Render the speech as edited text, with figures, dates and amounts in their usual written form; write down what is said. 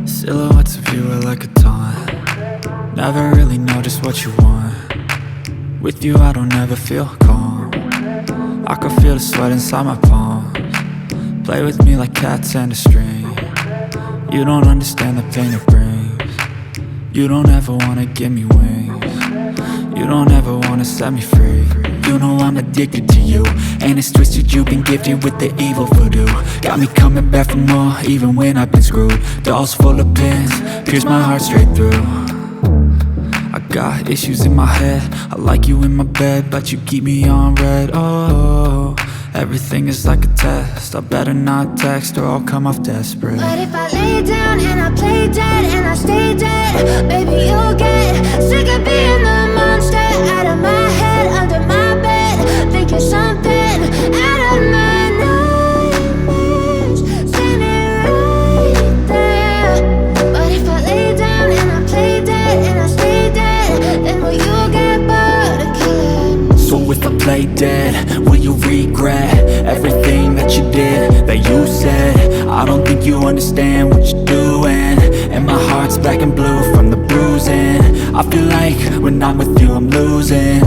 Silhouettes of you are like a taunt. Never really know just what you want. With you I don't ever feel calm. I can feel the sweat inside my palms. Play with me like cats and a string. You don't understand the pain it brings. You don't ever wanna give me wings. You don't ever wanna set me free. You know I'm addicted to you, and it's twisted, you've been gifted with the evil voodoo. Got me coming back for more, even when I've been screwed. Dolls full of pins, pierce my heart straight through. I got issues in my head, I like you in my bed, but you keep me on red. Oh, everything is like a test, I better not text or I'll come off desperate. But if I lay down and I play dead and I stay dead, baby you'll get sick of being the monster out of my head, under my bed, thinking something out of my nightmares, standing right there. But if I lay down and I play dead and I stay dead, then will you get bored of killing me? So if I play dead, will you regret everything that you did, that you said? I don't think you understand what you're doing, and my heart's black and blue from the bruising. I feel like when I'm with you I'm losing.